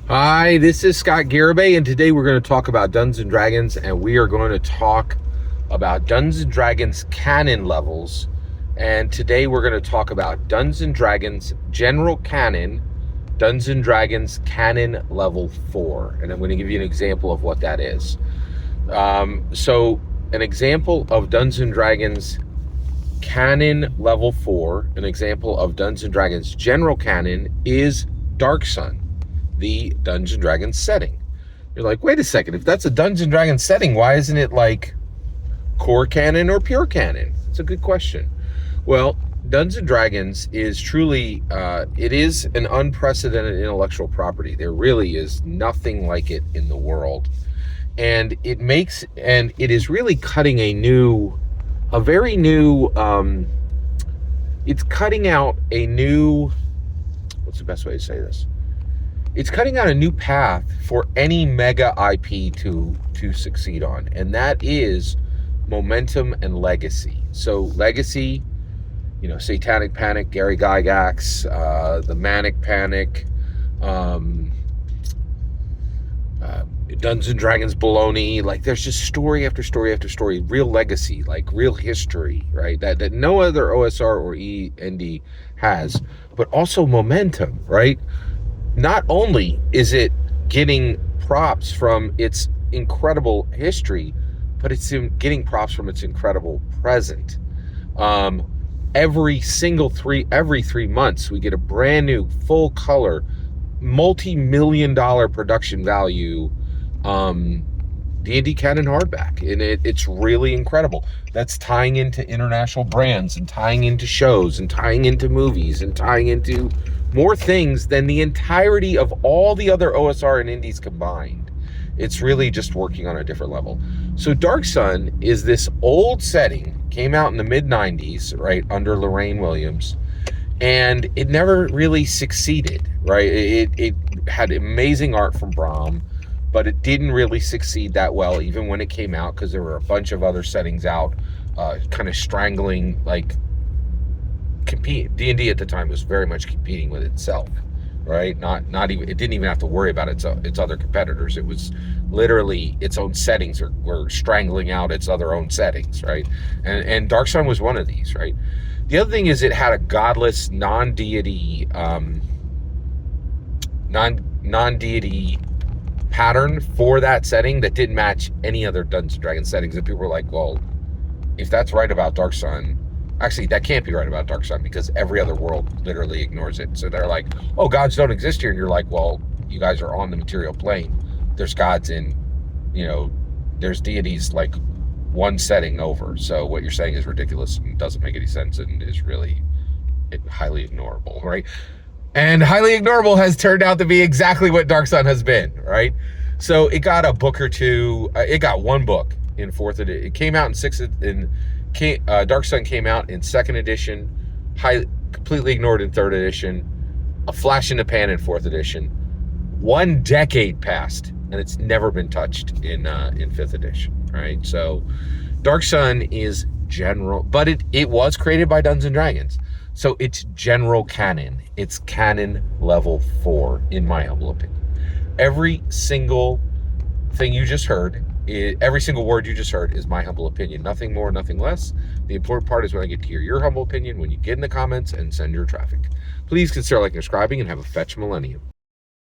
Hi, this is Scott Garibay, and today we're going to talk about Dungeons and Dragons, and we are going to talk about Dungeons and Dragons canon levels. And today we're going to talk about Dungeons and Dragons General Canon, Dungeons and Dragons Canon Level 4. And I'm going to give you an example of what that is. So an example of Dungeons and Dragons Canon Level 4, an example of Dungeons and Dragons General Canon is Dark Sun, the Dungeons and Dragons setting. You're like, wait a second, if that's a Dungeons and Dragons setting, why isn't it like core canon or pure canon? It's a good question. Well, Dungeons and Dragons is truly, it is an unprecedented intellectual property. There really is nothing like it in the world. And it is really cutting it's cutting out a new, what's the best way to say this? It's cutting out a new path for any mega IP to succeed on, and that is momentum and legacy. So legacy, Satanic Panic, Gary Gygax, the Manic Panic, Dungeons and Dragons baloney. Like, there's just story after story after story, real legacy, like real history, right? That no other OSR or END has, but also momentum, right? Not only is it getting props from its incredible history, but it's getting props from its incredible present. Every 3 months, we get a brand new full color, multi-million-dollar production value D&D Canon hardback, and it's really incredible. That's tying into international brands and tying into shows and tying into movies and tying into more things than the entirety of all the other OSR and indies combined. It's really just working on a different level. So Dark Sun is this old setting, came out in the mid-90s, right, under Lorraine Williams, and it never really succeeded, right? It had amazing art from Brahm, but it didn't really succeed that well even when it came out, because there were a bunch of other settings out kind of strangling, like, D&D at the time was very much competing with itself, right? Not even, it didn't even have to worry about its other competitors. It was literally its own settings were strangling out its other own settings, right? And Dark Sun was one of these, right? The other thing is it had a godless non-deity pattern for that setting that didn't match any other Dungeons and Dragons settings. And people were like, well, if that's right about Dark Sun, actually, that can't be right about Dark Sun, because every other world literally ignores it. So they're like, oh, gods don't exist here. And you're like, well, you guys are on the material plane. There's gods in, there's deities like one setting over. So what you're saying is ridiculous and doesn't make any sense and is really highly ignorable, right? And highly ignorable has turned out to be exactly what Dark Sun has been, right? So it got a book or two. It got one book in 4th edition. It came out in 6th. Dark Sun came out in 2nd edition, completely ignored in 3rd edition, a flash in the pan in 4th edition. 1 decade passed, and it's never been touched in 5th edition, right? So Dark Sun is general, but it was created by Dungeons and Dragons. So it's general canon. It's canon level 4, in my humble opinion. Every single thing you just heard, every single word you just heard is my humble opinion. Nothing more, nothing less. The important part is when I get to hear your humble opinion, when you get in the comments and send your traffic. Please consider liking and subscribing, and have a fetch millennium.